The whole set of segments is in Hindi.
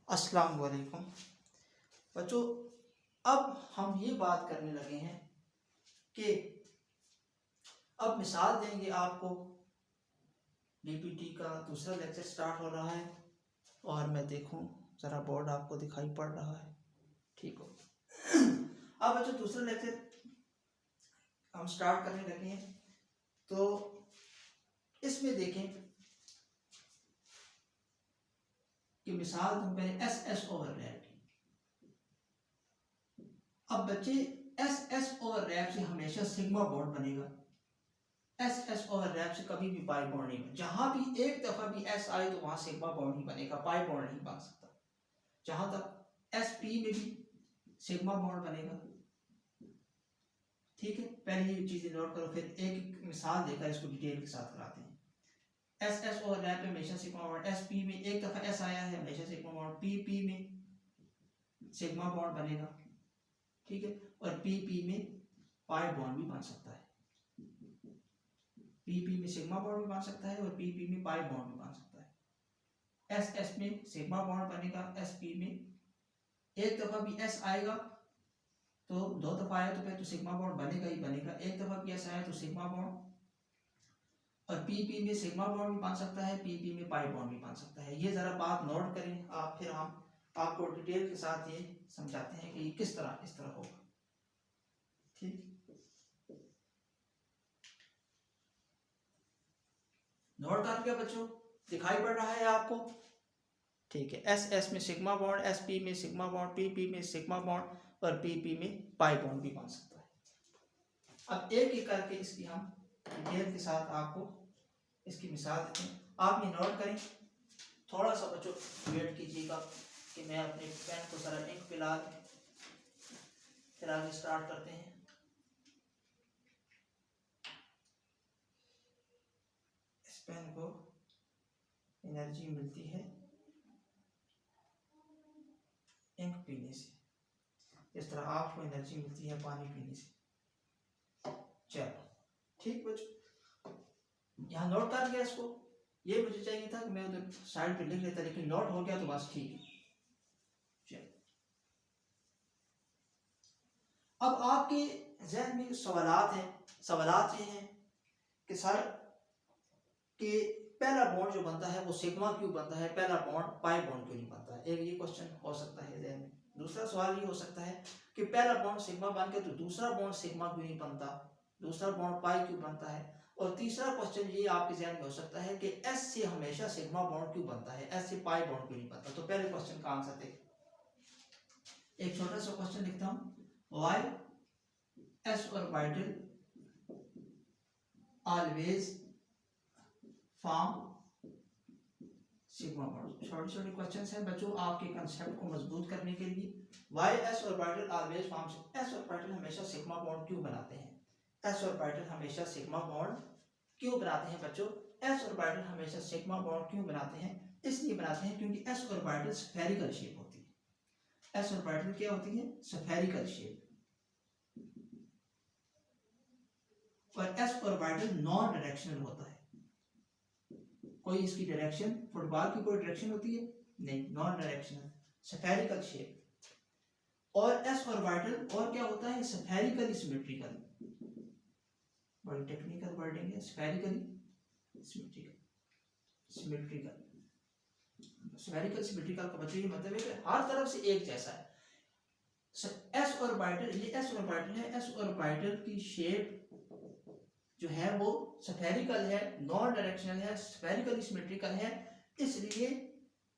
अस्सलाम वालेकुम बच्चों। अब हम ये बात करने लगे हैं कि अब मिसाल देंगे आपको। डीपीटी का दूसरा लेक्चर स्टार्ट हो रहा है और मैं देखूं ज़रा बोर्ड आपको दिखाई पड़ रहा है, ठीक हो। अब बच्चों दूसरा लेक्चर हम स्टार्ट करने लगे हैं, तो इसमें देखें कि मिसाल तुम पहले एस एस ओवर रैप की। अब बच्चे एस एस ओवर रैप से हमेशा सिग्मा बॉन्ड बनेगा, एस एस ओवर रैप से कभी भी पाई बॉन्ड नहीं बनेगा। जहां भी एक दफा भी एस आए तो वहां सिग्मा बॉन्ड ही बनेगा, पाई बॉन्ड नहीं बन सकता। जहां तक एस पी में भी सिग्मा बॉन्ड बनेगा, ठीक है। पहले ये चीजें नोट करो, फिर एक मिसाल देकर इसको डिटेल के साथ कराते हैं। एस एस ओवर रैप में हमेशा सिग्मा बॉन्ड, एस पी में एक दफा एस आया है हमेशा सिग्मा बॉन्ड, पी पी में सिग्मा बॉन्ड बनेगा, ठीक है। और पी पी में पाई बॉन्ड भी बन सकता है, पीपी में सिग्मा बॉन्ड भी बन सकता है और पीपी में पाई बॉन्ड भी बन सकता है। एस एस में सिग्मा बॉन्ड बनेगा, एस पी में एक दफा भी एस आएगा तो दो दफा आया तो फिर तो सिग्मा बॉन्ड बनेगा ही बनेगा, एक दफा भी एस आया तो सिग्मा बॉन्ड। और पीपी में सिग्मा बॉन्ड भी बन सकता है, पीपी में पाई बॉन्ड भी बन सकता है। ये जरा बात नोट करें आप, फिर हम आपको डिटेल के साथ ये समझाते हैं कि किस तरह इस तरह होगा, ठीक। नोट कर लिया बच्चों, दिखाई पड़ रहा है आपको, ठीक है। एस एस में सिग्मा बॉन्ड, एस पी में सिग्मा बॉन्ड, पी पी में सिग्मा बॉन्ड और पी पी में पाई बॉन्ड भी बन सकता है। अब एक एक करके इसकी हम डिटेल के साथ आपको इसकी मिसाल देते हैं। आप ये नोट करें, थोड़ा सा बच्चों वेट कीजिएगा कि मैं अपने पेन को जरा इंक पिला दें, फिर आगे स्टार्ट करते हैं। इस पेन को एनर्जी मिलती है इंक पीने से, इस तरह आपको एनर्जी मिलती है पानी पीने से। चलो ठीक बच्चों, यहाँ नोट कर गया इसको। ये मुझे चाहिए था कि मैं उधर साइड पे लिख लेता, लेकिन नोट हो गया तो बस ठीक है। चलो अब आपके जहन में सवालात हैं, सवालात ये हैं कि सर कि पहला बॉन्ड जो बनता है वो सिग्मा क्यों बनता है, पहला बॉन्ड पाई बॉन्ड क्यों नहीं बनता है। एक ये क्वेश्चन हो सकता है जहन में। दूसरा सवाल ये हो सकता है कि पहला बॉन्ड सिग्मा बन के तो दूसरा बॉन्ड सिग्मा क्यों नहीं बनता, दूसरा बॉन्ड पाई क्यों बनता है। और तीसरा क्वेश्चन ये आपके जहन में हो सकता है कि एस से हमेशा सिग्मा बॉन्ड क्यों बनता है, एस से पाई बॉन्ड क्यों नहीं बनता। तो पहले क्वेश्चन का आंसर देखिए, एक छोटा सा क्वेश्चन लिखता हूं, why s orbital always form sigma bond. छोटे छोटे क्वेश्चंस हैं बच्चों आपके कंसेप्ट को मजबूत करने के लिए। Why s orbital always form, s orbital हमेशा सिग्मा बॉन्ड क्यों बनाते हैं, एस ऑर्बिटल हमेशा सिग्मा बॉन्ड क्यों बनाते हैं बच्चों। एस ऑर्बिटल हमेशा सिग्मा बॉन्ड क्यों बनाते हैं, इसलिए बनाते हैं क्योंकि एस ऑर्बिटल स्फेरिकल शेप होती है। एस ऑर्बिटल क्या होती है, स्फेरिकल शेप। और एस ऑर्बिटल नॉन डायरेक्शनल होता है, कोई इसकी डायरेक्शन, फुटबॉल की कोई डायरेक्शन होती है नहीं, नॉन डायरेक्शनल स्फेरिकल शेप। और एस ऑर्बिटल और क्या होता है, स्फेरिकली सिमेट्रिकल, बड़ी टेक्निकल वर्डिंग है, spherically symmetrical. Symmetrical spherical symmetrical का बच्चों ये मतलब है कि हर तरफ से एक जैसा है। एस ऑर्बिटल, ये एस ऑर्बिटल है, एस ऑर्बिटल की शेप जो है वो स्फेरिकल है, नॉन डायरेक्शनल है, स्फेरिकली सिमेट्रिकल है, इसलिए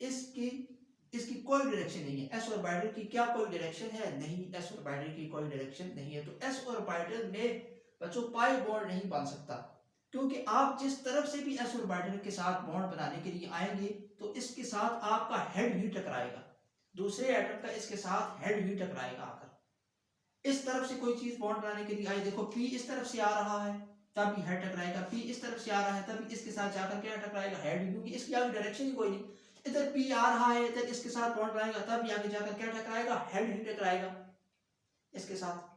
इसकी इसकी कोई डायरेक्शन नहीं है। एस ऑर्बिटल की क्या कोई डायरेक्शन है, नहीं, एस ऑर्बिटल की कोई डायरेक्शन नहीं है। तो एस ऑर्बिटल में बच्चों पाई बॉन्ड नहीं बन सकता, क्योंकि आप जिस तरफ से भी एस ऑर्बिटल के साथ बॉन्ड बनाने के लिए आएंगे तो इसके साथ आपका हेड ही टकराएगा, दूसरे एटम का इसके साथ हेड ही टकराएगा आकर। इस तरफ से कोई चीज बॉन्ड बनाने के लिए आई, देखो पी इस तरफ से आ रहा है तब भी हेड टकराएगा, पी इस तरफ से आ रहा है तब इसके साथ जाकर क्या टकराएगा, हेड, क्योंकि इसकी आगे डायरेक्शन ही कोई नहीं। इधर पी आ रहा है, इधर इसके साथ बॉन्ड बनाएगा तब भी आगे जाकर क्या टकराएगा, हेड ही टकराएगा इसके साथ,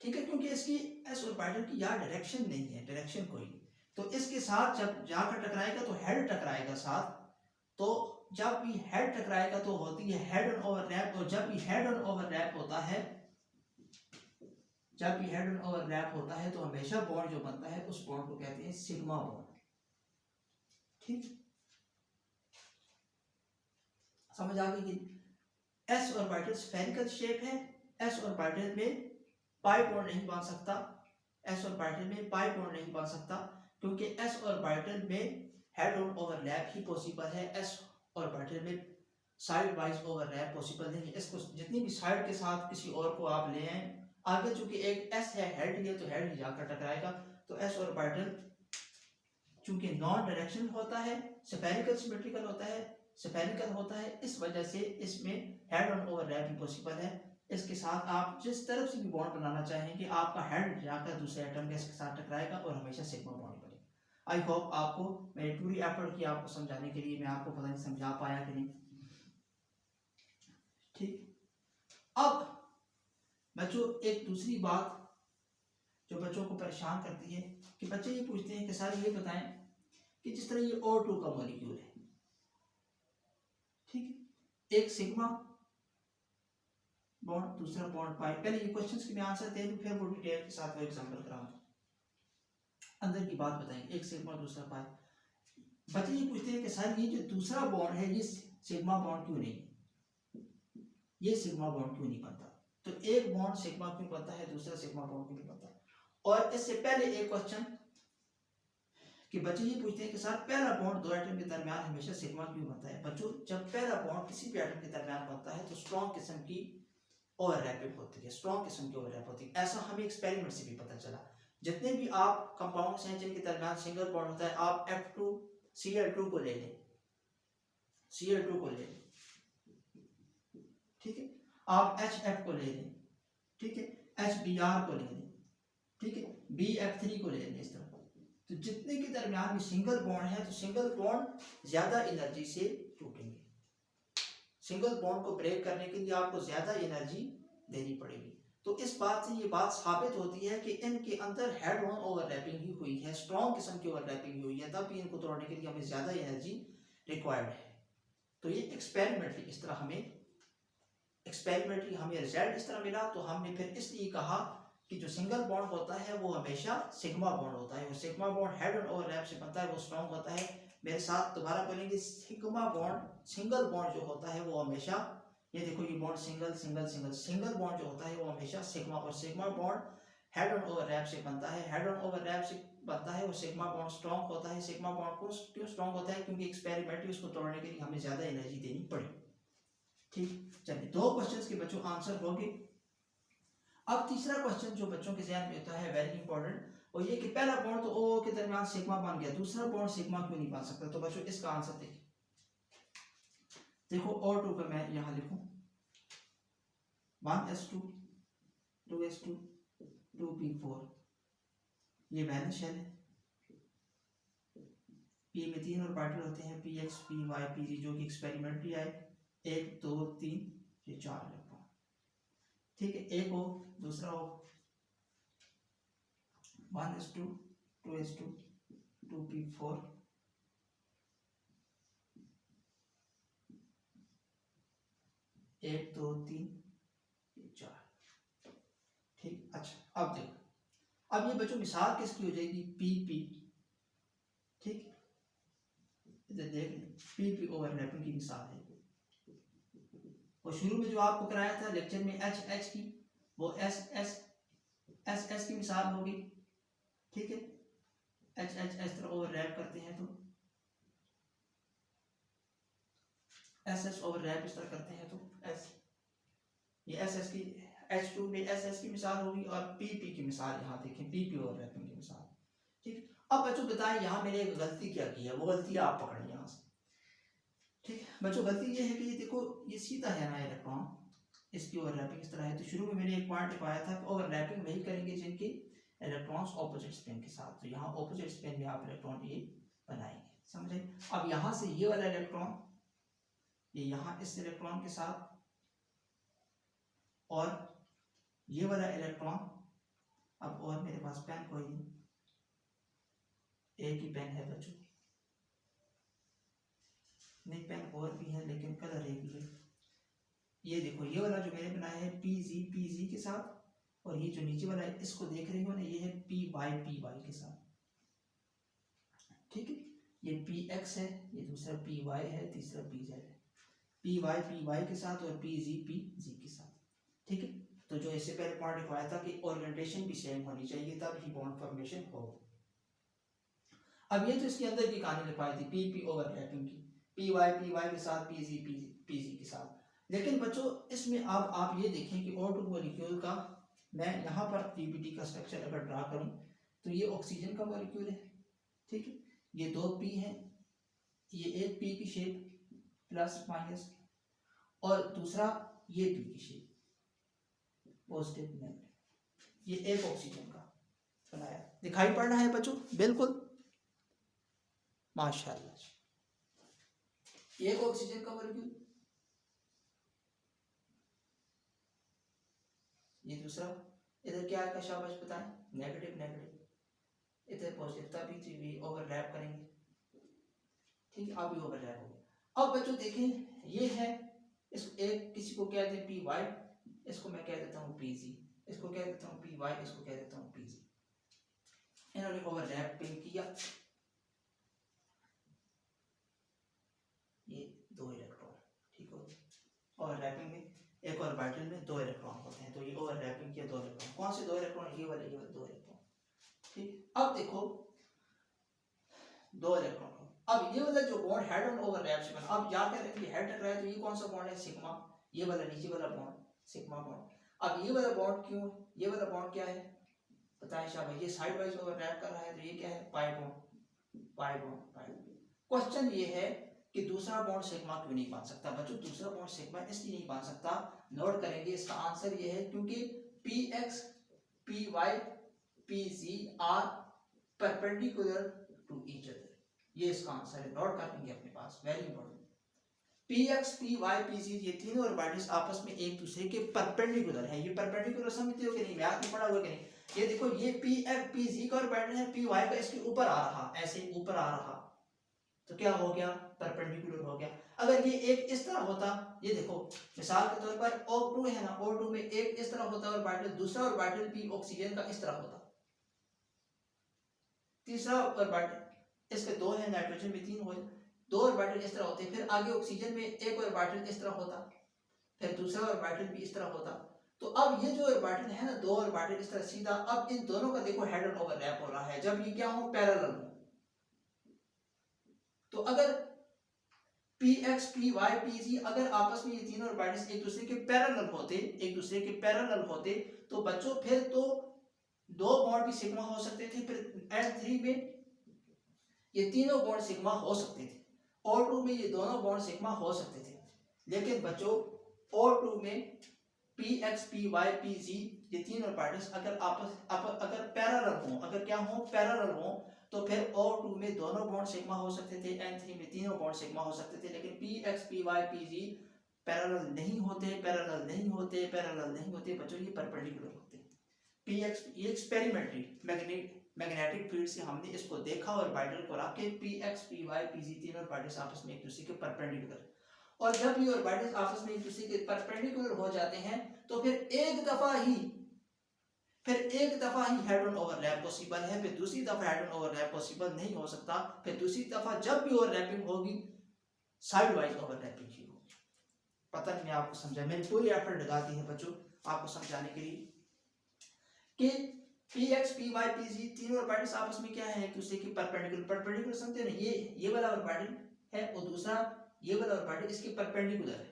ठीक है। क्योंकि इसकी एस ऑर्बिटल की यार डायरेक्शन नहीं है, डायरेक्शन कोई नहीं, तो इसके साथ जब जाकर टकराएगा तो हेड टकराएगा साथ, तो जब भी हेड टकराएगा तो होती है हेड ऑन ओवरलैप, और जब भी हेड ऑन ओवरलैप होता है, जब भी हेड ऑन ओवरलैप होता है तो हमेशा बॉन्ड जो बनता है उस बॉन्ड को कहते हैं सिग्मा बॉन्ड। ठीक, समझ आ गई कि एस ऑर्बिटल स्फेरिकल शेप है, एस ऑर्बिटल में पाई बॉन्ड नहीं बन सकता, एस ऑर्बिटल में पाई बॉन्ड नहीं बन सकता, क्योंकि एस ऑर्बिटल में head on overlap he possible है, एस ऑर्बिटल में साइड वाइज ओवरलैप पॉसिबल नहीं है। इसको जितनी भी साइड के साथ किसी और को आप ले आए, आगे चूंकि एक एस है, हेड है, तो हेड ही जाकर टकराएगा, तो एस ऑर्बिटल चूंकि नॉन डायरेक्शनल होता है, स्फेरिकल सिमेट्रिकल होता है, स्फेरिकल होता है, इस वजह से इसमें head on overlap he possible है। इसके साथ आप जिस तरफ से भी बॉन्ड बनाना चाहेंगे, आपका हेड जाकर दूसरे एटम के इसके साथ टकराएगा और हमेशा सिग्मा बॉन्ड बनेगा। आई होप आपको मेरी पूरी एफर्ट की आपको समझाने के लिए, मैं आपको पता नहीं समझा पाया कि नहीं। ठीक, अब बच्चों एक दूसरी बात जो बच्चों को परेशान करती है कि बच्चे ये पूछते हैं कि सर ये बताएं कि जिस तरह ये O2 का मॉलिक्यूल है, ठीक है, एक सिग्मा बॉन्ड, दूसरा बॉन्ड पाई। पहले ये क्वेश्चंस के मैं आंसर दे दूं, फिर वो डिटेल के साथ वो एग्जांपल कराऊंगा। अंदर की बात बताएंगे, एक सिग्मा दूसरा पाई। बच्चे ये पूछते हैं कि सर ये जो दूसरा बॉन्ड है ये सिग्मा बॉन्ड क्यों नहीं, ये सिग्मा बॉन्ड क्यों नहीं बनता? तो एक बॉन्ड सिग्मा क्यों बनता है, दूसरा सिग्मा बॉन्ड क्यों नहीं बनता? और इससे पहले एक क्वेश्चन कि बच्चे ये पूछते हैं कि सर पहला बॉन्ड दो एटम के दरमियान हमेशा सिग्मा क्यों बनता है? बच्चों जब पहला बॉन्ड किसी भी एटम के दरमियान बनता है तो स्ट्रॉन्ग किस्म की ओवरलैपिंग होती है, स्ट्रॉन्ग किस्म की ओवरलैप होती है। ऐसा हमें एक्सपेरिमेंट से भी पता चला। जितने भी आप कंपाउंड्स हैं जिनके दरमियान सिंगल बॉन्ड होता है, आप F2Cl2 को ले लें, Cl2 को ले लें, ठीक है, आप HF को ले लें, ठीक है, HBr को ले लें, ठीक है, BF3 को ले लें। इस तरह तो जितने के दरमियान भी सिंगल बॉन्ड है तो सिंगल बॉन्ड ज्यादा एनर्जी से टूटेंगे। सिंगल बॉन्ड को ब्रेक करने के लिए आपको ज्यादा एनर्जी देनी पड़ेगी। तो इस बात से ये बात साबित होती है कि इनके अंदर हेड ऑन ओवरलैपिंग ही हुई है, स्ट्रॉन्ग किस्म की ओवरलैपिंग हुई है, तब भी इनको तोड़ने के लिए हमें ज्यादा एनर्जी रिक्वायर्ड है। तो ये एक्सपेरिमेंटली इस तरह हमें रिजल्ट इस तरह मिला। तो हमने फिर इसलिए कहा कि जो सिंगल बॉन्ड होता है वो हमेशा सिग्मा बॉन्ड होता है, वो sigma bond head on overlap से बनता है, वो स्ट्रॉन्ग होता है। मेरे साथ दोबारा बोलेंगे, सिग्मा बॉन्ड सिंगल बॉन्ड जो होता है वो हमेशा, ये देखो ये bond single single single, single bond जो होता है वो हमेशा सिग्मा, और sigma bond head on overlap से बनता है, हेड ऑन ओवरलैप से बनता है वो सिग्मा बॉन्ड स्ट्रॉन्ग होता है। सिग्मा बॉन्ड को क्यों स्ट्रॉन्ग होता है? क्योंकि एक्सपेरिमेंटली उसको तोड़ने के लिए हमें ज्यादा एनर्जी देनी पड़ी। ठीक, चलिए दो क्वेश्चंस के बच्चों आंसर हो गए। अब तीसरा क्वेश्चन जो बच्चों के ज़हन में होता है वेरी इंपॉर्टेंट, वो ये कि पहला बॉन्ड तो ओ के दरमियान सिग्मा बन गया, दूसरा बॉन्ड सिग्मा क्यों नहीं बन सकता? तो बच्चों इसका आंसर देखिए, देखो O2 का मैं यहां लिखूं 1s2 2s2 2p4, ये वैलेंस शेल है। पी में तीन ऑर्बिटल होते हैं, px py pz, जो कि एक्सपेरिमेंटली आए, 1 2 3 ये 4 इलेक्ट्रॉन, ठीक है। एक हो, दूसरा हो 1s2 2s2 2p4, एक दो तीन चार, ठीक। अच्छा अब देखो, अब ये बच्चों मिसाल किसकी हो जाएगी? PP, ठीक, इधर देख लें, PP ओवरलैपिंग की मिसाल है। और शुरू में जो आपको कराया था लेक्चर में HH की, वो SS की मिसाल होगी, ठीक है। HH इस तरह ओवरलैप करते हैं तो SS ओवरलैप इस तरह करते हैं तो S, ये SS की, H2 में SS की मिसाल होगी, और PP की मिसाल यहाँ देखें, PP ओवरलैपिंग की मिसाल, ठीक। अब बच्चों बताएं यहाँ मैंने एक गलती क्या की है, वो गलती आप पकड़ें यहाँ से, ठीक। बच्चों गलती ये है कि ये देखो ये सीधा है ना इलेक्ट्रॉन, इसकी ओवरलैपिंग इस तरह है। तो शुरू में मैंने एक पॉइंट लिखवाया था कि ओवरलैपिंग वही करेंगे जिनके इलेक्ट्रॉन्स ऑपोजिट स्पिन के साथ, तो यहाँ ऑपोजिट स्पिन में आप इलेक्ट्रॉन ये बनाएंगे, समझे। अब यहाँ से ये वाला इलेक्ट्रॉन ये यहाँ इस इलेक्ट्रॉन के साथ, और ये वाला इलेक्ट्रॉन, अब और मेरे पास पेन कोई नहीं, एक ही पेन है बच्चों, नहीं पेन और भी बनाएंगे। ये देखो ये वाला जो मैंने बनाया है पी जी के साथ, और ये जो नीचे वाला है इसको देख रहे हो ना, ये है पी वाई के साथ, ठीक है। ये पी एक्स है, ये दूसरा पी वाई है, तीसरा पी जेड है, पी वाई के साथ और पी जी के साथ, ठीक है। तो जो इससे पहले पॉइंट लिखवाया था कि ओरिएंटेशन भी सेम होनी चाहिए तब ही बॉन्ड फॉर्मेशन हो। अब ये तो इसके अंदर की कहानी लिखवाई थी पी ओवरलैपिंग की, पी वाई के साथ पी जी के साथ। लेकिन बच्चों इसमें अब आप ये देखें कि O2 मॉलिक्यूल का मैं यहाँ पर पीपीटी का स्ट्रक्चर अगर ड्रा करूँ तो ये ऑक्सीजन का मॉलिक्यूल है, ठीक है। ये दो पी हैं, ये एक पी की शेप प्लस माइनस, और दूसरा ये पी की शेप पॉजिटिव नेगेटिव, ये एक ऑक्सीजन का बनाया। दिखाई पड़ रहा है बच्चों? बिल्कुल माशाल्लाह। एक ऑक्सीजन का मॉलिक्यूल, ये दूसरा, इधर क्या है शाबाश बताएं, नेगेटिव नेगेटिव, इधर पॉजिटिव, तभी तो ये ओवरलैप करेंगे, ठीक है। अब ये ओवरलैप हो गया। अब बच्चों देखें ये है, इस एक किसी को कहते हैं पी वाई, इसको मैं कह देता हूँ पी जी, इसको कह देता हूँ पी वाई, इसको कह देता हूँ पी जी। इन्होंने ओवरलैप किया, ये दो इलेक्ट्रॉन, ठीक हो। ओवरलैपिंग में एक ऑर्बिटल में दो इलेक्ट्रॉन होते हैं, तो ये ओवरलैपिंग किया दो इलेक्ट्रॉन, कौन से दो इलेक्ट्रॉन, ये वाले दो इलेक्ट्रॉन, ठीक। अब देखो दो इलेक्ट्रॉन, अब ये वाला जो बॉन्ड हेड ऑन ओवरलैप से बना, अब याद करें कि हेड टकराए तो ये कौन सा बॉन्ड है, सिग्मा, ये वाला नीचे वाला बॉन्ड सिग्मा बॉन्ड। अब ये वाला बॉन्ड क्यों, ये वाला बॉन्ड क्या है बताएं शाबाश, ये साइड वाइज ओवरलैप कर रहा है, तो ये क्या है, पाई बॉन्ड। क्वेश्चन ये है कि दूसरा बॉन्ड सिग्मा क्यों नहीं बन सकता बच्चों? दूसरा बॉन्ड सिग्मा इसलिए नहीं बन सकता, नोट करेंगे इसका आंसर ये है क्योंकि P x P Y P Z are perpendicular to each other, ये इसका आंसर है, नोट कर लेंगे अपने पास, very important. P x P Y P G ये तीनों ऑर्बिटल्स आपस में एक दूसरे के परपेंडिकुलर है। ये परपेंडिकुलर समझते हो कि नहीं, मैथ में पढ़ा हुआ कि नहीं? ये देखो ये पी एक्स पी जी का ऑर्बिटल है, पी वाई का इसके ऊपर आ रहा, ऐसे ऊपर आ रहा, तो क्या हो गया, परपेंडिकुलर हो गया। अगर ये एक इस तरह होता, ये देखो मिसाल के तौर पर O2 है ना, O2 में एक इस तरह होता ऑर्बिटल, दूसरा ऑर्बिटल भी ऑक्सीजन का इस तरह होता, तीसरा ऑर्बिटल, इसके दो है, नाइट्रोजन में तीन हो, दो ऑर्बिटल इस तरह होते, फिर आगे ऑक्सीजन में एक ऑर्बिटल इस तरह होता, फिर दूसरा ऑर्बिटल भी इस तरह होता। तो अब ये जो ऑर्बिटल है ना, दो ऑर्बिटल इस तरह सीधा, अब इन दोनों का देखो हेड ऑन ओवरलैप हो रहा है, जब ये क्या हो, पैरेलल हो। तो अगर p x P Y P z अगर आपस में ये तीनों ऑर्बिटल्स एक दूसरे के पैरेलल होते तो बच्चों फिर तो दो बॉन्ड भी सिग्मा हो सकते थे, फिर N3 में ये तीनों बॉन्ड सिग्मा हो सकते थे, O2 में ये दोनों बॉन्ड सिग्मा हो सकते थे। लेकिन बच्चों O2 में p x P Y P G ये तीन ऑर्बिटल्स अगर अगर पैरेलल हो, अगर क्या हो, पैरेलल हो, तो फिर O2 में दोनों बॉन्ड सिग्मा हो सकते थे, N3 में तीनों बॉन्ड सिग्मा हो सकते थे। लेकिन p x P Y P z parallel नहीं होते बच्चों, ये परपेंडिकुलर होते। पी एक्स ये एक्सपेरिमेंटरी मैग्नेटिक फील्ड से हमने इसको देखा और ऑर्बिटल को रख के p x P Y P z तीनों ऑर्बिटल्स आपस में एक दूसरे के परपेंडिकुलर, और जब ये ऑर्बिटल्स आपस में एक दूसरे के परपेंडिकुलर हो जाते हैं तो फिर एक दफा ही हेड ऑन ओवरलैप पॉसिबल है, फिर दूसरी दफा हेड ऑन ओवरलैप पॉसिबल नहीं हो सकता। फिर दूसरी दफा जब भी ओवरलैपिंग होगी साइड वाइज ओवरलैपिंग ही होगी। पता नहीं मैं आपको समझा, मैंने पूरी एफर्ट लगा दी है बच्चों आपको समझाने के लिए कि p x P Y P z तीनों ऑर्बिटल्स आपस में क्या है, एक दूसरे के परपेंडिकुलर समझते हैं ना, ये वाला ऑर्बिटल है और दूसरा ये वाला ऑर्बिटल इसके परपेंडिकुलर है,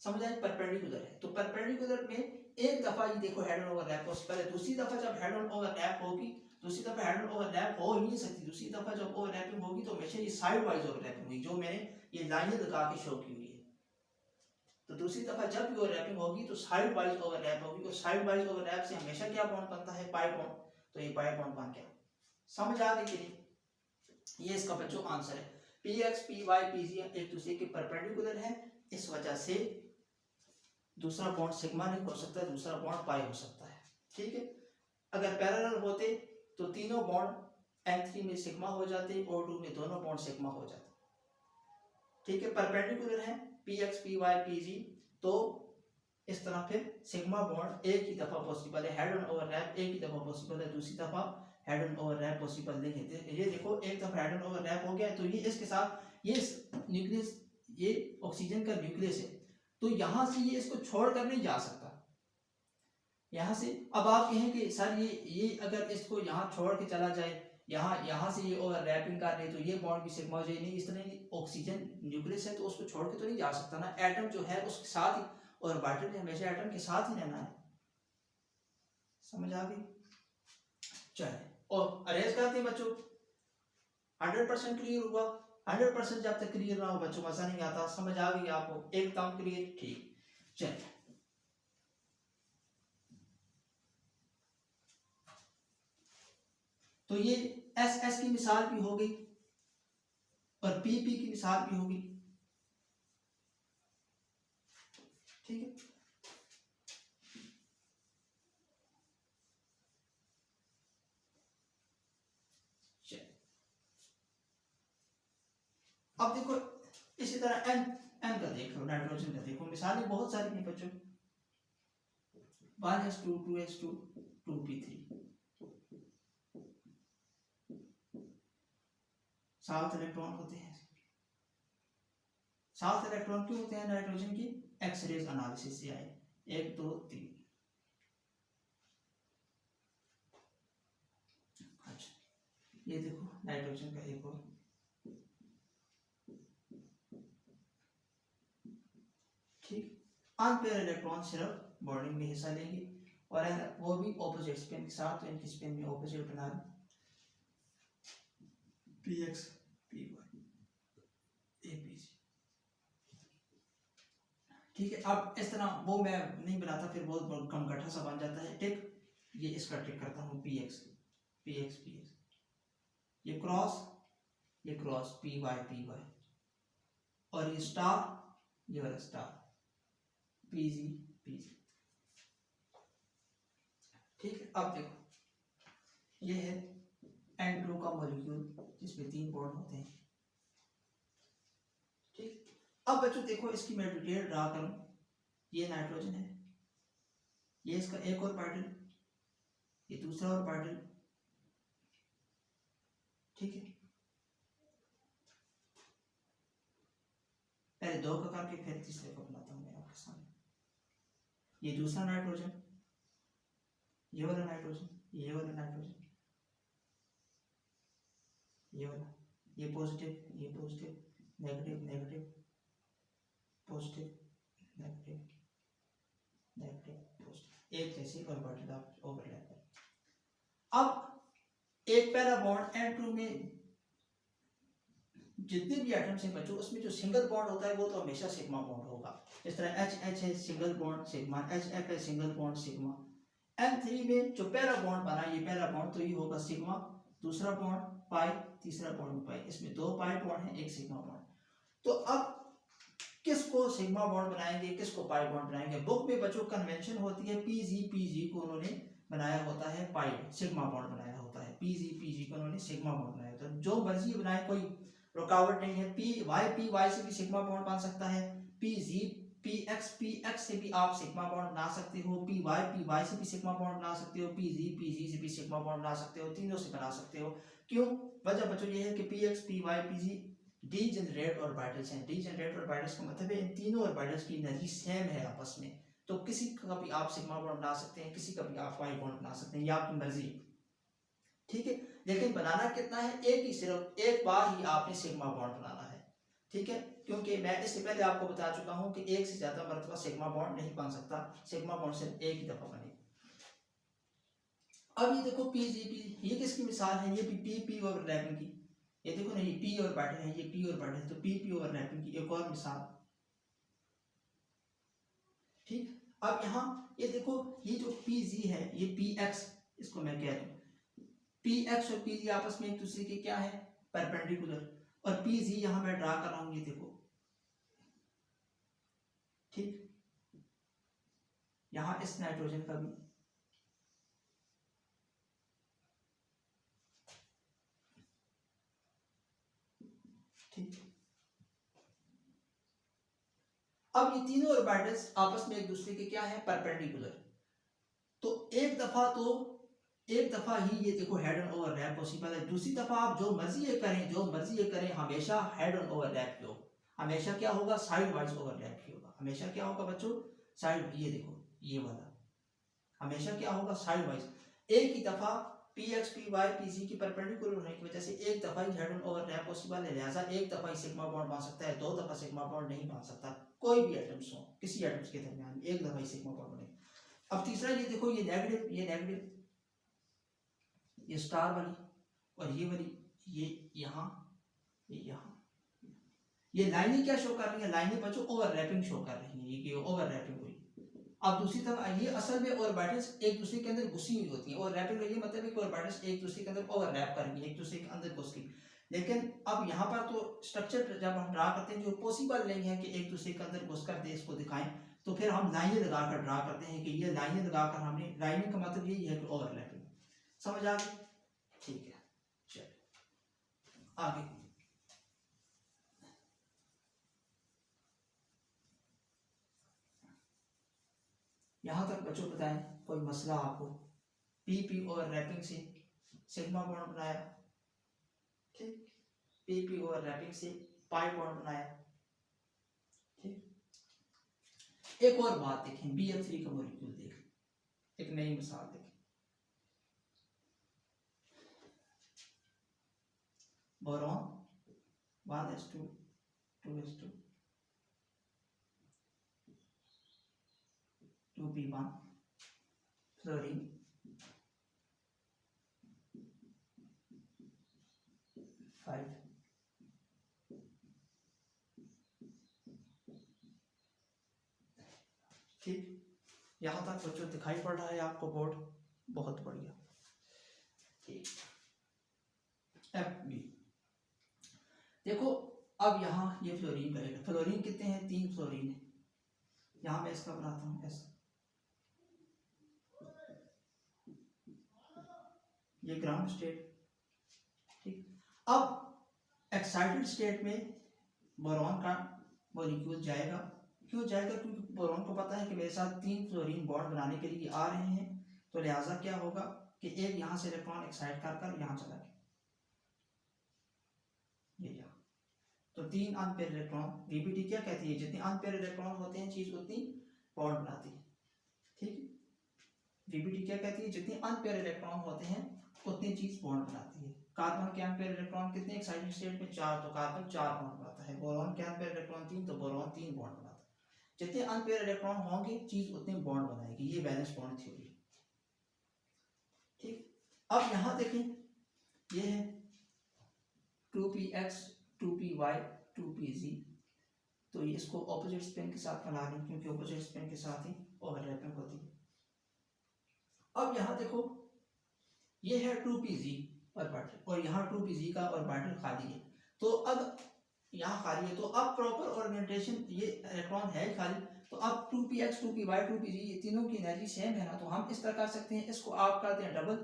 समझ आए, परपेंडिकुलर है। तो परपेंडिकुलर में एक दफा ये देखो हेड ऑन ओवरलैप पॉसिबल है, दूसरी दफा जब हेड ऑन ओवरलैप होगी, दूसरी दफा हेड ऑन ओवरलैप हो ही नहीं सकती, दूसरी दफा जब ओवरलैपिंग होगी तो हमेशा ये साइड वाइज ओवरलैपिंग होगी, जो मैंने ये लाइनें लगा के शो की हुई है। तो दूसरी दफा जब भी ओवरलैपिंग होगी तो साइड वाइज ओवरलैप होगी, और साइड वाइज ओवरलैप से हमेशा क्या बॉन्ड बनता है, पाई बॉन्ड, तो ये पाई बॉन्ड बन गया। समझ आ गई कि नहीं? ये इसका बच्चों आंसर है, p x P Y P z एक दूसरे के परपेंडिकुलर है, इस वजह से दूसरा बॉन्ड सिग्मा नहीं हो सकता, दूसरा बॉन्ड पाई हो सकता है, ठीक है। अगर पैरेलल होते तो तीनों बॉन्ड N3 में सिग्मा हो जाते, O2 में दोनों बॉन्ड सिग्मा हो जाते। ठीक है, परपेंडिकुलर है p x P Y P z, तो इस तरह फिर सिग्मा बॉन्ड एक ही दफा पॉसिबल है, हेड ऑन ओवरलैप एक ही दफा पॉसिबल है, दूसरी दफा हेड ऑन ओवरलैप पॉसिबल नहीं है। ये देखो एक दफा हेड ऑन ओवरलैप हो गया तो ये इसके साथ ये न्यूक्लियस, ये ऑक्सीजन का न्यूक्लियस है, तो यहां से ये इसको छोड़कर नहीं जा सकता यहाँ से। अब आप कहें कि सर ये अगर इसको यहाँ छोड़ के चला जाए, यहाँ से ये ओवरलैपिंग कर रहे तो ये बॉन्ड भी सिग्मा हो जाए, नहीं इस तरह ऑक्सीजन न्यूक्लियस है तो उसको छोड़ के तो नहीं जा सकता ना, एटम जो है उसके साथ ही, और ऑर्बिटल ने हमेशा एटम के साथ ही रहना है। समझ आ गई? चलिए और अरेंज करते हैं बच्चों। 100% क्लियर हुआ? 100% जब तक क्लियर ना हो बच्चों मजा नहीं आता। समझ आ गई आपको? एकदम क्लियर? ठीक, चलिए तो ये एस एस की मिसाल भी हो गई और पी पी की मिसाल भी होगी, ठीक है। अब देखो इसी तरह एन एन का देख लो, नाइट्रोजन का देखो, मिसालें बहुत सारी हैं बच्चों। 1s2 2s2 2p3, 7 इलेक्ट्रॉन होते हैं। 7 इलेक्ट्रॉन क्यों होते हैं नाइट्रोजन की? एक्सरेज एनालिसिस से आए, 1 2 3। अच्छा ये देखो नाइट्रोजन का एक और, ठीक, अनपेयर इलेक्ट्रॉन सिर्फ बॉन्डिंग में हिस्सा लेंगे और वो भी ऑपोजिट स्पिन के साथ, तो इनकी स्पिन में ऑपोजिट बना लें, p x P y a p z, ठीक है। अब इस तरह वो मैं नहीं बनाता, फिर बहुत कम गठा सा बन जाता है, ठीक। ये इसका ट्रिक करता हूँ, P x P x P x, ये क्रॉस पी वाई और ये स्टार, ये वाला स्टार पी जी, ठीक है। अब देखो ये है N2 का मॉलिक्यूल जिसमें 3 बॉन्ड होते हैं, ठीक। अब बच्चों देखो इसकी मैं डिटेल ड्रा करूं, ये नाइट्रोजन है, ये इसका एक और पार्टिकल, ये दूसरा और पार्टिकल, ठीक है। पहले 2 का करके फिर तीसरे को बनाता हूं मैं आपके सामने। ये दूसरा नाइट्रोजन, ये वाला नाइट्रोजन, ये वाला नाइट्रोजन, ये वाला, ये पॉजिटिव, ये positive, negative negative, positive negative negative positive, एक जैसे ऑर्बिटल आप ओवरलैप कर। अब एक पहला बॉन्ड N2 में जितने भी एटम्स हैं बच्चों, उसमें जो सिंगल बॉन्ड होता है वो तो हमेशा सिग्मा बॉन्ड होगा। इस तरह H है सिंगल बॉन्ड सिग्मा, HF है सिंगल बॉन्ड सिग्मा। N3 में जो पहला बॉन्ड बना, ये पहला बॉन्ड तो ये होगा सिग्मा, दूसरा बॉन्ड पाई, तीसरा बॉन्ड पाई, इसमें 2 पाई बॉन्ड है, एक सिग्मा बॉन्ड। तो अब किसको सिग्मा बॉन्ड बनाएंगे, किसको पाई बॉन्ड बनाएंगे? बुक में बच्चों कन्वेंशन होती है पीजी को उन्होंने बनाया होता है पाई, सिग्मा बॉन्ड बनाया होता है, पीजी को उन्होंने सिग्मा बॉन्ड बनाया होता है। जो मर्जी बनाए कोई रुकावट नहीं है। पी वाई से भी सिग्मा बॉन्ड बन सकता है, पी एक्स से भी आप सिग्मा बॉन्ड बना सकते हो, पी वाई से भी सिग्मा बॉन्ड बना सकते हो, पी जी से भी सिग्मा बॉन्ड बना सकते हो, तीनों से बना सकते हो। क्यों? वजह बच्चों ये है कि p x P Y P z degenerate orbitals हैं। डीजेनरेट ऑर्बिटल्स का मतलब है इन तीनों ऑर्बिटल्स की एनर्जी सेम है आपस में, तो किसी का भी आप सिग्मा बॉन्ड बना सकते हैं, किसी का भी आप वाई बॉन्ड बना सकते हैं, ये आपकी मर्जी, ठीक है। लेकिन बनाना कितना है? एक ही, सिर्फ एक बार ही आपने सिग्मा बॉन्ड बनाना है, ठीक है। क्योंकि मैं इससे पहले आपको बता चुका हूं कि एक से ज्यादा मरतबा सिग्मा बॉन्ड नहीं बन सकता, सिग्मा बॉन्ड सिर्फ एक ही दफा बने। अब ये देखो पीजीपी, ये किसकी मिसाल है? ये भी पी ओवरलैपिंग की, ये देखो ना, ये पी और बैटल है, ये पी और बैटल है, तो पी ओवरलैपिंग की एक और मिसाल, ठीक। अब यहाँ ये देखो, ये जो पीजी है, ये पी एक्स, इसको मैं कह दूं पी एक्स और पी जी आपस में एक दूसरे के क्या है? परपेंडिकुलर। और पी जी यहां मैं ड्रा कर रहा हूं, ये देखो, ठीक। यहां इस नाइट्रोजन का भी, ठीक। अब ये तीनों ऑर्बिटल्स आपस में एक दूसरे के क्या है, परपेंडिकुलर। तो एक दफा ही ये देखो हेड ऑन ओवरलैप पॉसिबल है। दूसरी दफा आप जो मर्जी ये करें हमेशा हेड ऑन ओवरलैप ही होगा, हमेशा क्या होगा, साइड वाइज ओवरलैप ही होगा। हमेशा क्या होगा बच्चों, साइड, ये देखो ये वाला हमेशा क्या होगा, साइड वाइज। एक ही दफा p x P Y P z की परपेंडिकुलर होने की वजह से एक दफा ही हेड ऑन ओवरलैप पॉसिबल है, लिहाजा एक दफा ही सिग्मा बॉन्ड बन सकता है, 2 दफा सिग्मा बॉन्ड नहीं बन सकता। कोई भी एटम्स हो, किसी एटम्स के दरमियान एक दफा ही सिग्मा बॉन्ड बने। अब तीसरा ये देखो, ये नेगेटिव, ये स्टार वाली और ये वाली, ये यहाँ, ये यहाँ, ये लाइनें क्या शो कर रही है, लाइनें बच्चों ओवरलैपिंग शो कर रही है, ये ओवरलैपिंग हुई। अब दूसरी तरफ ये असल में ऑर्बिटल्स एक दूसरे के अंदर घुसी हुई होती हैं, ओवरलैपिंग का ये मतलब है कि ऑर्बिटल्स एक दूसरे के अंदर ओवरलैप करेंगी, एक दूसरे के अंदर घुस गई। लेकिन अब यहाँ पर तो स्ट्रक्चर जब हम ड्रा करते हैं जो पॉसिबल नहीं है कि एक दूसरे के अंदर घुस कर दे इसको दिखाएं, तो फिर हम लाइनें लगाकर ड्रा करते हैं कि ये लाइनें लगाकर हमने, लाइनिंग का मतलब यही है कि ओवरलैपिंग। समझ आ गई? ठीक है, चलिए आगे। यहाँ तक बच्चों बताएं कोई मसला आपको? पी ओवरलैपिंग से सिग्मा बॉन्ड बनाया, ठीक, पी ओवरलैपिंग से पाई बॉन्ड बनाया, ठीक। एक और बात देखें, BF3 का मॉलिक्यूल देखें, एक नई मिसाल देखें। Boron 1s2 2s2 2p1, fluorine 5, ठीक। यहां तक बच्चों दिखाई पड़ रहा है आपको बोर्ड? बहुत बढ़िया, ठीक। FB देखो, अब यहाँ ये फ्लोरीन का, फ्लोरीन कितने हैं, 3 फ्लोरीन है। यहाँ मैं इसका बनाता हूँ ऐसा, ये ग्राउंड स्टेट, ठीक। अब एक्साइटेड स्टेट में बोरॉन का मॉलिक्यूल जाएगा, क्यों जाएगा, क्योंकि बोरॉन को पता है कि मेरे साथ 3 फ्लोरीन बॉन्ड बनाने के लिए आ रहे हैं, तो लिहाजा क्या होगा कि एक यहाँ से इलेक्ट्रॉन एक्साइट कर यहाँ चला गया, ये यहाँ, तो 3 अनपेयर इलेक्ट्रॉन। वीबीटी क्या कहती है, जितने अनपेयर इलेक्ट्रॉन होते हैं चीज उतनी बॉन्ड बनाती है, ठीक। वीबीटी क्या कहती है, जितने अनपेयर इलेक्ट्रॉन होते हैं उतनी चीज बॉन्ड बनाती है। कार्बन के अनपेयर इलेक्ट्रॉन कितने एक्साइटेड स्टेट में, 4, तो कार्बन 4 बॉन्ड बनाता है। बोरॉन के अनपेयर इलेक्ट्रॉन 3, तो बोरॉन 3 बॉन्ड बनाता है। जितने अनपेयर इलेक्ट्रॉन होंगे चीज उतने बॉन्ड बनाएगी, ये बैलेंस बॉन्ड थ्योरी, ठीक। अब यहां देखें, ये है 2px 2py 2pz, तो ये इसको ऑपोजिट स्पिन के साथ बना लें, क्योंकि ऑपोजिट स्पिन के साथ ही ओवरलैपिंग होती है। अब यहां देखो, ये है 2pz ऑर्बिटल और यहाँ 2pz का ऑर्बिटल खाली है, तो अब यहाँ खाली है, तो अब प्रॉपर ओरिएंटेशन, ये इलेक्ट्रॉन है खाली, तो अब 2px 2py 2pz ये तीनों की एनर्जी सेम है ना, तो हम इस तरह कर सकते हैं, इसको आप करते हैं डबल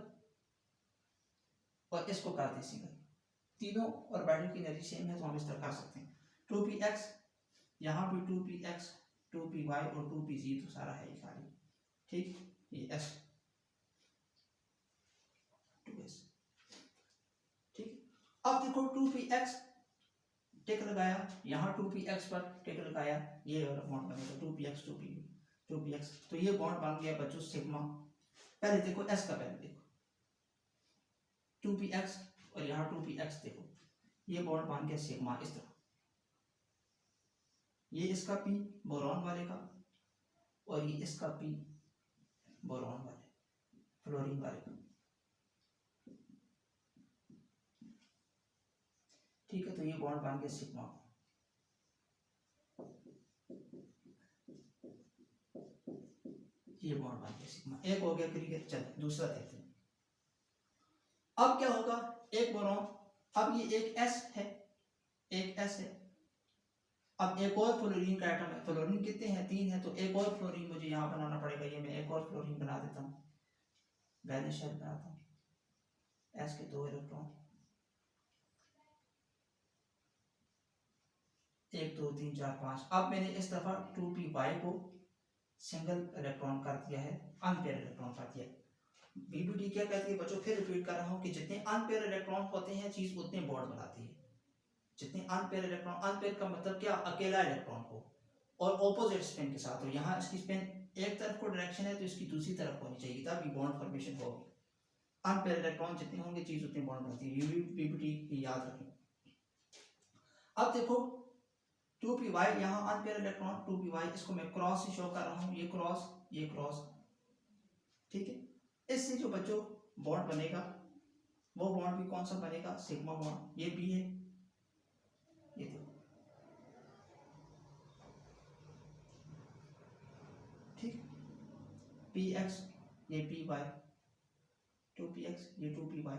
और इसको करते हैं सिंगल, तीनों ऑर्बिटल की एनर्जी सेम है, तो हम इस तरह कर सकते हैं। 2px यहाँ भी 2px 2py और 2pz तो सारा है ही खाली, ठीक। ये s 2s, ठीक। अब देखो 2px टिक लगाया, यहाँ 2px पर टिक लगाया, ये बॉन्ड बनेगा 2px 2px, तो ये बॉन्ड बन गया बच्चों सिग्मा। पहले देखो s का, पहले देखो 2px और यहाँ 2px, देखो ये बॉन्ड बन गया सिग्मा इस तरह, ये इसका p बोरॉन वाले का और ये इसका p बोरॉन वाले फ्लोरीन वाले का, ठीक है। तो ये बॉन्ड बन गया सिग्मा, ये बॉन्ड बन गया सिग्मा, एक हो गया क्लियर। चल दूसरा देखते हैं, अब क्या होगा, एक बोरॉन, अब ये एक s है, एक s है, अब एक और फ्लोरीन का एटम है, फ्लोरीन कितने हैं, 3 है, तो एक और फ्लोरीन मुझे यहाँ बनाना पड़ेगा, ये मैं एक और फ्लोरीन बना देता हूँ, वैलेंस शेल बनाता हूँ, s के 2 इलेक्ट्रॉन, 1 2 3 4 5। अब मैंने इस दफा 2p(y) को सिंगल इलेक्ट्रॉन कर दिया है, अनपेयर इलेक्ट्रॉन कर दिया है। बीबीटी क्या कहती है बच्चों, फिर रिपीट कर रहा हूँ कि जितने अनपेयर इलेक्ट्रॉन होते हैं चीज उतने बॉन्ड बनाती है। जितने अनपेयर इलेक्ट्रॉन, अनपेयर का मतलब क्या, अकेला इलेक्ट्रॉन हो और ऑपोजिट स्पिन के साथ हो। यहाँ इसकी स्पिन एक तरफ को डायरेक्शन है तो इसकी दूसरी तरफ होनी चाहिए तभी बॉन्ड फॉर्मेशन होगी। अनपेयर इलेक्ट्रॉन जितने होंगे चीज उतने बॉन्ड बनती है। बीबीटी याद रखें। अब देखो 2p(y) यहाँ अनपेयर इलेक्ट्रॉन 2p(y), इसको मैं क्रॉस से शो कर रहा हूँ, ये क्रॉस ये क्रॉस, ठीक है। इससे जो बच्चों बॉन्ड बनेगा वो बॉन्ड भी कौन सा बनेगा, सिग्मा बॉन्ड। ये बी है, ये देखो, ठीक, पी एक्स ये पी वाई, 2px ये 2py,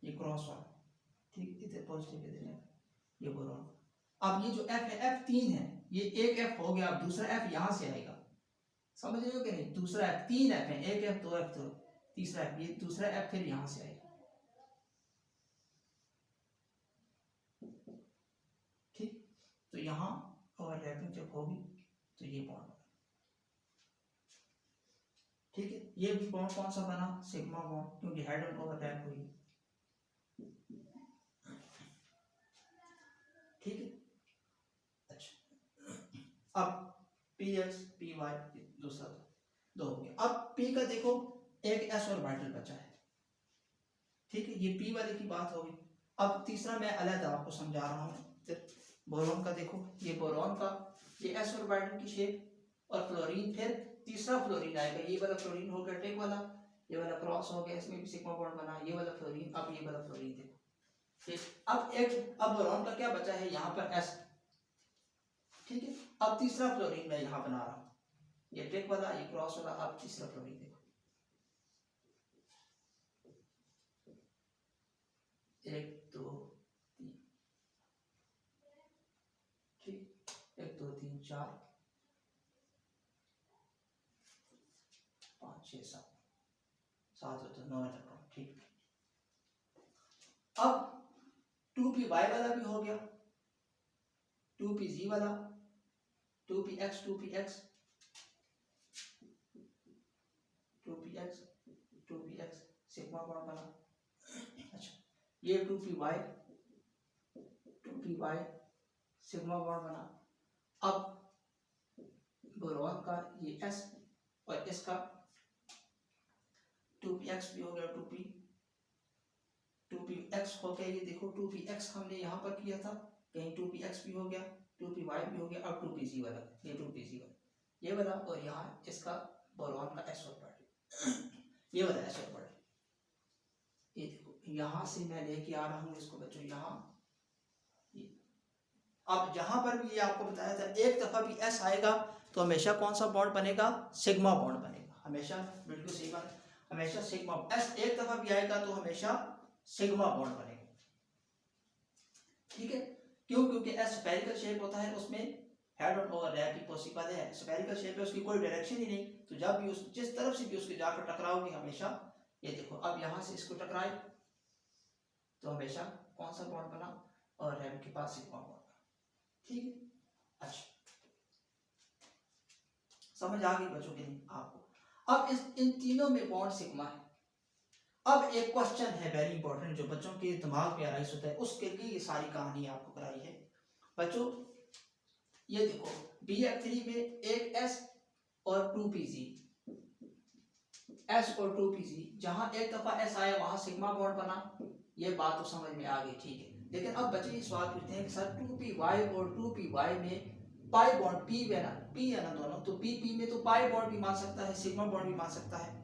ये क्रॉस वाला, ठीक, इधर पॉजिटिव इधर ये बोरॉन। अब ये जो f है, f 3 है, ये एक f हो गया, अब दूसरा f यहां से आएगा, समझ रहे हो कि नहीं। दूसरा f, 3 f है, एक f 2 f तो तीसरा f, ये दूसरा f फिर यहां से आएगा, ठीक। तो यहां ओवरलैपिंग जब होगी तो ये बॉन्ड, ठीक है। ये भी बॉन्ड कौन सा बना, सिग्मा बॉन्ड, क्योंकि हेड ऑन ओवरलैप हुई, ठीक है। अच्छा, अब पी एक्स पी वाई दूसरा दो हो गया। अब पी का देखो एक एस ऑर्बिटल बचा है, ठीक है, ये पी वाले की बात होगी। अब तीसरा मैं अलग आपको समझा रहा हूँ। बोरॉन का देखो, ये बोरॉन का ये एस ऑर्बिटल की शेप और फ्लोरीन, फिर तीसरा फ्लोरीन आएगा, ये वाला फ्लोरीन हो गया टेक वाला, ये वाला क्रॉस हो गया, इसमें भी सिग्मा बॉन्ड बना, ये वाला फ्लोरीन, अब ये वाला फ्लोरीन देखो, ठीक। अब बोरॉन का क्या बचा है, यहाँ पर एस, ठीक है। अब तीसरा फ्लोरीन मैं यहाँ बना रहा हूँ, ये टेक वाला ये क्रॉस वाला, अब तीसरा फ्लोरीन देखो, 1 2 3, ठीक, 1 2 3 4 5 6 7 7 तो 9 इलेक्ट्रॉन, ठीक। अब 2p(y) वाला भी हो गया, 2pz वाला, 2px 2px 2px 2px sigma bond बना। अच्छा, ये 2py 2py सिग्मा बॉन्ड बना। अब बोरॉन का ये s और इसका 2px भी हो गया, 2px हो गया, ये देखो 2px हमने यहाँ पर किया था, कहीं 2px भी हो गया, 2py भी हो गया, अब 2pz वाला, ये 2pz वाला, ये वाला, और यहाँ इसका बोरॉन का s ऑर्बिटल, ये वाला s ऑर्बिटल, ये देखो यहाँ से मैं लेके आ रहा हूँ इसको बच्चों यहाँ। अब जहां पर भी ये आपको बताया था, एक दफा भी s आएगा तो हमेशा कौन सा बॉन्ड बनेगा, सिग्मा बॉन्ड बनेगा, हमेशा, बिल्कुल सही बात, हमेशा सिग्मा। s एक दफा भी आएगा तो हमेशा सिग्मा बॉन्ड बनेगा, ठीक है। क्यों, क्योंकि s स्फेरिकल शेप होता है, उसमें हेड ऑन ओवरलैप की पॉसिबल है, स्फेरिकल शेप है, उसकी कोई डायरेक्शन ही नहीं, तो जब भी उस जिस तरफ से भी उसके जाकर टकराओगे हमेशा, ये देखो अब यहाँ से इसको टकराए तो हमेशा कौन सा बॉन्ड बना, और रैम के पास सिग्मा बॉन्ड, ठीक है। अच्छा, समझ आ गई बच्चों के नहीं आपको। अब इन तीनों में बॉन्ड सिग्मा है। अब एक क्वेश्चन है वेरी इंपॉर्टेंट जो बच्चों के दिमाग में अराइज होता है, उसके लिए ये सारी कहानी आपको कराई है बच्चों। ये देखो BF3 में एक S और 2pz, S और 2pz, जहां एक दफा S आया वहां सिग्मा बॉन्ड बना, ये बात तो समझ में आ गई, ठीक है। लेकिन अब बच्चे ये सवाल पूछते हैं कि सर 2py और 2py में पाई बॉन्ड p है ना दोनों, तो p में तो पाई बॉन्ड भी मान सकता है, सिग्मा बॉन्ड भी मान सकता है।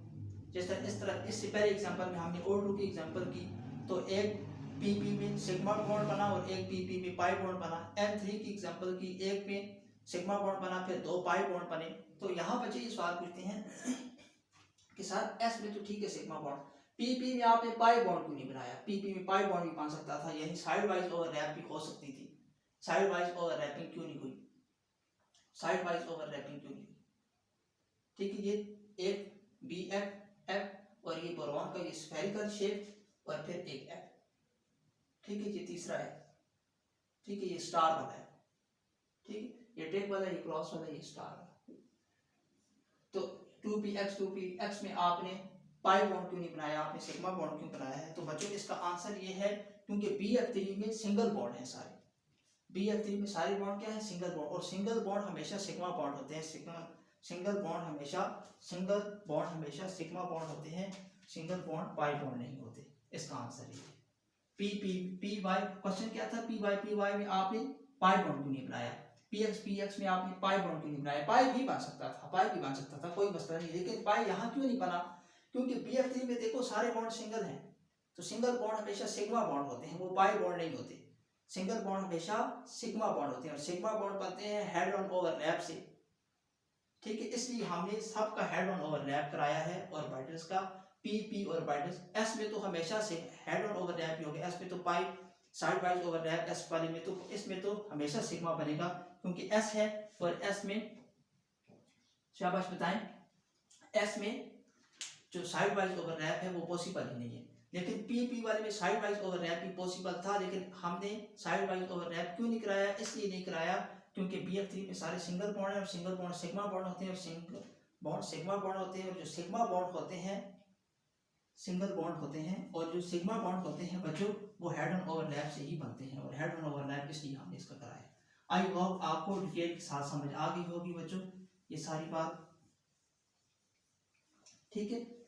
जिस तरह इस तरह इससे पहले एग्जांपल में हमने O2 की एग्जांपल की, तो एक pp में सिग्मा बॉन्ड बना और एक pp में पाई बॉन्ड बना। N3 की एग्जांपल की, एक में सिग्मा बॉन्ड बना फिर 2 पाई बॉन्ड बने। तो यहाँ बच्चे ये सवाल पूछते हैं कि सर S में तो ठीक है सिग्मा बॉन्ड, PP में आपने पाई बॉन्ड क्यों नहीं बनाया, PP में पाई बॉन्ड भी मान सकता था, यानी साइड वाइज ओवरलैप भी हो सकती थी, साइड वाइज ओवरलैपिंग क्यों नहीं हुई, साइड वाइज ओवरलैपिंग क्यों नहीं हुई, ठीक है। ये एक BF और ये बोरॉन का ये स्फेरिकल शेप और फिर एक F, ठीक है, ये तीसरा है, ठीक है, ये स्टार वाला है, ठीक है, ये टिक वाला, ये क्रॉस वाला, ये स्टार वाला। तो 2px में आपने पाई बॉन्ड क्यों नहीं बनाया, आपने सिग्मा बॉन्ड क्यों बनाया है? तो बच्चों इसका आंसर ये है क्योंकि BF3 में सिंगल बॉन्ड है सारे, BF3 में सारे बॉन्ड क्या है, सिंगल बॉन्ड, और सिंगल बॉन्ड हमेशा सिग्मा बॉन्ड होते हैं, सिंगल बॉन्ड हमेशा सिग्मा बॉन्ड होते हैं, सिंगल बॉन्ड पाई बॉन्ड नहीं होते। इसका आंसर ये है। पी वाई, क्वेश्चन क्या था, पी वाई में आपने पाई बॉन्ड क्यों नहीं बनाया, पी एक्स में आपने पाई बॉन्ड क्यों नहीं बनाया? पाई भी बन सकता था, कोई मसला नहीं, लेकिन पाई यहाँ क्यों नहीं बना? क्योंकि BF3 में देखो सारे बॉन्ड सिंगल हैं, तो सिंगल बॉन्ड हमेशा सिग्मा बॉन्ड होते हैं, वो पाई बॉन्ड नहीं होते। सिंगल बॉन्ड हमेशा सिग्मा बॉन्ड होते हैं, और सिग्मा बॉन्ड बनते हैं हेड ऑन ओवरलैप से, ठीक है, इसलिए हमने सबका हेड ऑन ओवरलैप कराया है ऑर्बिटल्स का, पी ऑर्बिटल्स। एस में तो हमेशा से हेड ऑन ओवरलैप ही होगा, एस में तो पाई साइड वाइज ओवरलैप, एस वाले में तो, इसमें तो हमेशा सिग्मा बनेगा क्योंकि एस है, और एस में शाबाश बताएं, एस में जो साइड वाइज ओवरलैप है वो पॉसिबल ही नहीं है, लेकिन पी वाले में साइड वाइज ओवरलैप भी पॉसिबल था, लेकिन हमने साइड वाइज ओवरलैप क्यों नहीं कराया? इसलिए नहीं कराया क्योंकि BF3 में सारे सिंगल बॉन्ड है, और सिंगल बॉन्ड सिग्मा बॉन्ड होते हैं, और सिंगल बॉन्ड सिग्मा बॉन्ड होते हैं, और जो सिग्मा बॉन्ड होते हैं सिंगल बॉन्ड होते हैं, और जो सिग्मा बॉन्ड होते हैं बच्चों वो हेड ऑन ओवरलैप से ही बनते हैं, और हेड ऑन ओवरलैप इसलिए हमने इसका कराया। आई होप आपको डिटेल के साथ समझ आ गई होगी बच्चों ये सारी बात, ठीक है।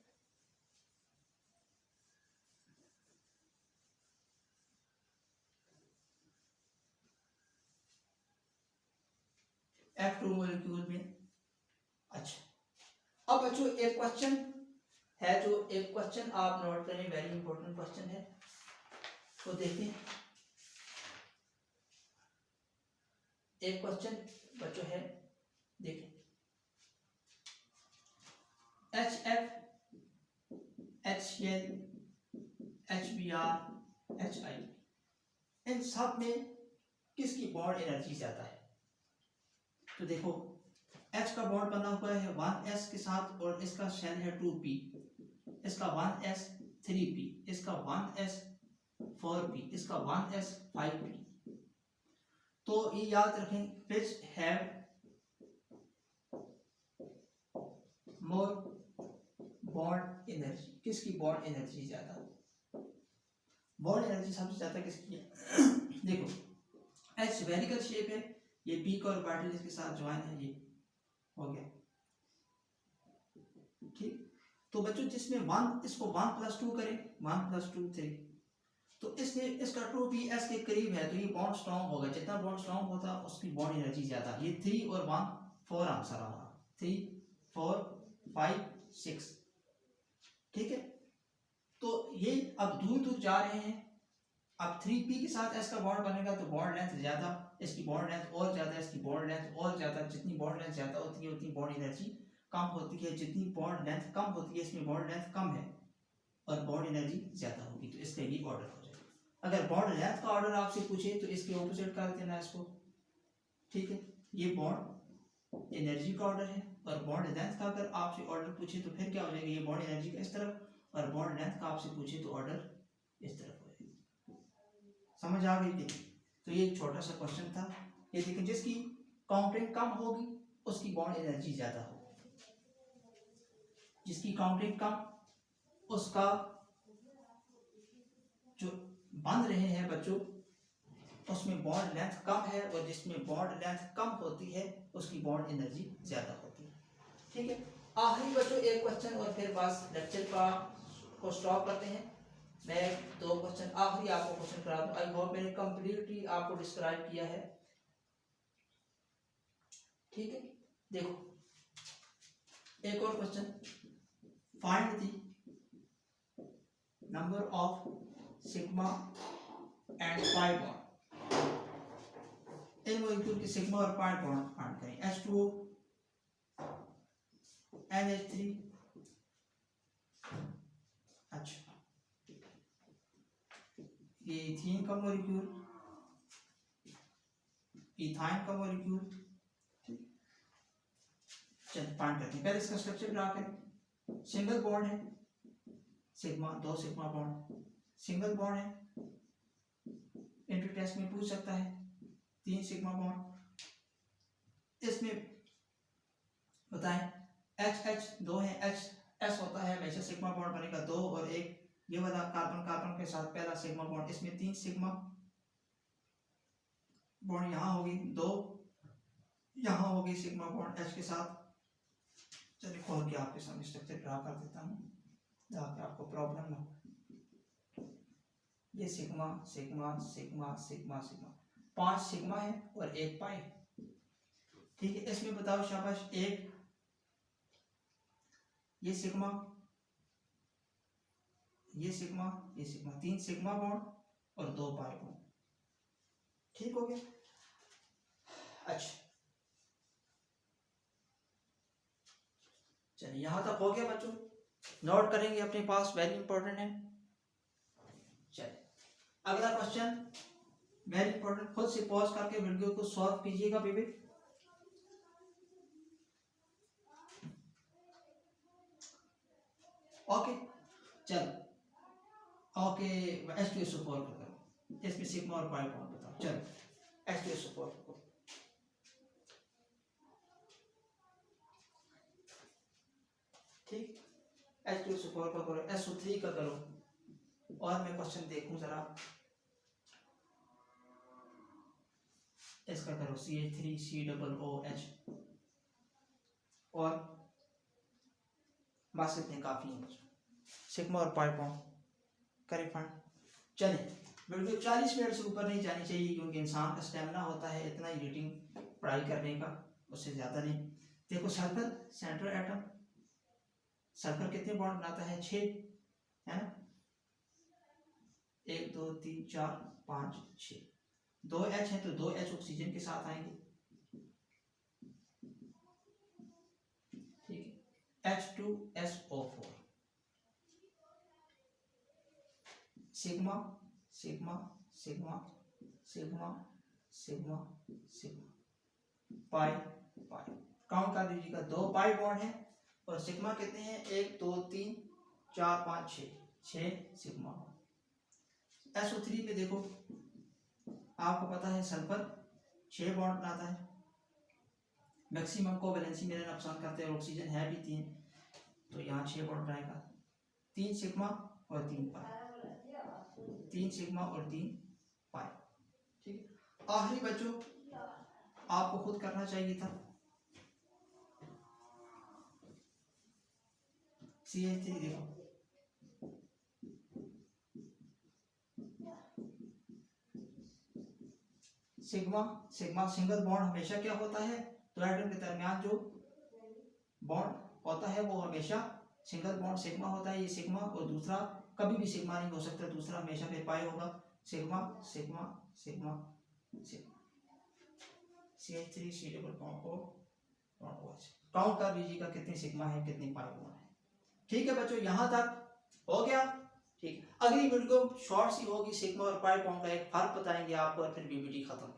F2 मॉलिक्यूल में, अच्छा अब बच्चों एक क्वेश्चन है, जो एक क्वेश्चन आप नोट करें, वेरी इंपॉर्टेंट क्वेश्चन है, तो देखते हैं। एक क्वेश्चन बच्चों है, देखिए HF, HCl, HBr, HI, इन सब में किसकी बॉन्ड एनर्जी ज्यादा है? तो देखो H का बॉन्ड बना हुआ है 1s के साथ, और इसका शेल है 2p, इसका 1s 3p, इसका 1s 4p, इसका 1s 5p। तो ये याद रखें, which have more bond energy, किसकी बॉन्ड एनर्जी ज्यादा? बॉन्ड एनर्जी सबसे ज्यादा किसकी है? देखो H स्फेरिकल शेप है, ये P का ऑर्बिटल इसके साथ ज्वाइन है, ये हो गया, ठीक। तो बच्चों जिसमें 1, इसको 1 + 2 करें, 1 + 2 3, तो इसलिए इसका 2p के करीब है, तो ये बॉन्ड स्ट्रॉन्ग होगा, जितना बॉन्ड स्ट्रॉन्ग होता उसकी बॉन्ड एनर्जी ज्यादा। ये 3 और 1 4 आंसर आ रहा, 3 4 5 6, ठीक है। तो ये अब दूर दूर जा रहे हैं, अब 3p के साथ s का बॉन्ड बनेगा तो बॉन्ड लेंथ ज्यादा, इसकी बॉन्ड लेंथ और ज्यादा, इसकी बॉन्ड लेंथ और ज्यादा, जितनी बॉन्ड लेंथ ज्यादा होती है उतनी बॉन्ड एनर्जी कम होती है, जितनी बॉन्ड लेंथ कम होती है इसमें बॉन्ड लेंथ कम है और बॉन्ड एनर्जी ज्यादा होगी, तो इसके लिए ऑर्डर हो जाएगा। अगर बॉन्ड लेंथ का ऑर्डर आपसे पूछे तो इसके ऑपोजिट कर देना इसको, ठीक है। ये बॉन्ड एनर्जी का ऑर्डर है, और बॉन्ड लेंथ का अगर आपसे ऑर्डर पूछे तो फिर क्या हो जाएगा, ये बॉन्ड एनर्जी का इस तरफ, और बॉन्ड लेंथ का आपसे पूछे तो ऑर्डर इस तरफ हो जाएगा। समझ आ गई थी? तो ये एक छोटा सा क्वेश्चन था, ये देखिए जिसकी काउंटिंग कम होगी उसकी बॉन्ड एनर्जी ज्यादा होगी, जिसकी काउंटिंग कम उसका जो बंध रहे हैं बच्चों उसमें बॉन्ड लेंथ कम है, और जिसमें बॉन्ड लेंथ कम होती है उसकी बॉन्ड एनर्जी ज्यादा होती है, ठीक है। आखिरी बच्चों एक क्वेश्चन और फिर बस लेक्चर को स्टॉप करते हैं। मैं 2 क्वेश्चन आखिरी आपको क्वेश्चन करा दूं, आई होप मैंने कंप्लीटली आपको डिस्क्राइब किया है, ठीक है। देखो एक और question, find the number of sigma and pi bond, in molecule के सिग्मा और पाई बॉन्ड फाइंड करें। H2O, NH3, अच्छा ये इथीन का मॉलिक्यूल, इथाइन का मॉलिक्यूल, ठीक। चलिए फाइंड करते हैं, पहले इसका स्ट्रक्चर ड्रा करें। सिंगल बॉन्ड है, sigma 2 sigma bond, single bond है, इंटर टेस्ट में पूछ सकता है, 3 सिग्मा बॉन्ड। इसमें बताएं एच एच 2 है, एच एस होता है हमेशा सिग्मा बॉन्ड बनेगा 2 और 1, ये वाला कार्बन कार्बन के साथ पहला सिग्मा बॉन्ड, इसमें 3 सिग्मा बॉन्ड यहाँ होगी 2, यहाँ होगी सिग्मा बॉन्ड एच के साथ। चलिए खोल के आपके सामने स्ट्रक्चर ड्रा कर देता हूँ ताकि आपको प्रॉब्लम ना हो। ये sigma sigma sigma sigma sigma 5 sigma है और 1 पाई, ठीक है। इसमें बताओ शाबाश, एक ये सिग्मा, ये सिग्मा, ये सिग्मा, 3 सिग्मा बॉन्ड और 2 पाई बॉन्ड, ठीक हो गया। अच्छा चलिए यहां तक हो गया बच्चों, नोट करेंगे अपने पास, वेरी इंपॉर्टेंट है। चलिए अगला क्वेश्चन वेरी इंपॉर्टेंट, खुद से पॉज करके वीडियो को सॉल्व कीजिएगा बेबी। ओके चलो ओके, H2SO4 का करो, इसमें सिग्मा और पाई बॉन्ड बताओ। चलो H2SO4 को ठीक, H2SO4 का करो, SO3 का करो, और मैं क्वेश्चन देखूं जरा, इसका करो CH3COOH, और बस इतने काफी है, सिग्मा और पाई बॉन्ड करें फाइंड। चलिए वीडियो 40 मिनट से ऊपर नहीं जानी चाहिए क्योंकि इंसान का स्टेमिना होता है इतना ही रीडिंग पढ़ाई करने का, उससे ज़्यादा नहीं। देखो सर्कल, सेंट्रल एटम, सर्कल कितने बॉन्ड बनाता है? 6 है ना, 1 2 3 4 5 6, 2 H है तो 2 H ऑक्सीजन के साथ आएंगे, ठीक है। H2SO4 sigma sigma sigma sigma sigma sigma pi pi, count कर दीजिएगा, 2 पाई बॉन्ड है और सिग्मा कितने हैं? 1 2 3 4 5 6 सिग्मा। SO3 में देखो आपको पता है सल्फर 6 बॉन्ड बनाता है, मैक्सिमम कोवैलेंसी मेरे नुकसान करते हैं, ऑक्सीजन है भी 3, तो यहाँ 6 बॉन्ड बनाएगा, 3 सिग्मा और 3 पाई, 3 सिग्मा और 3 पाई, ठीक है। आखिरी बच्चों आपको खुद करना चाहिए था, CH3 देखो, सिग्मा सिग्मा सिंगल बॉन्ड हमेशा क्या होता है? दो एटम के दरमियान जो बॉन्ड होता है वो हमेशा सिंगल बॉन्ड सिग्मा होता है, ये सिग्मा, और दूसरा कभी भी सिग्मा नहीं हो सकता, दूसरा हमेशा फिर पाई होगा, sigma sigma sigma sigma, CH3 double bond को काउंट कर लीजिएगा कितने सिग्मा है कितने पाई बॉन्ड है, ठीक है बच्चों। यहां तक हो गया, ठीक। अगली वीडियो शॉर्ट सी होगी, सिग्मा और पाई बॉन्ड का एक फर्क बताएंगे आपको और फिर BBT खत्म।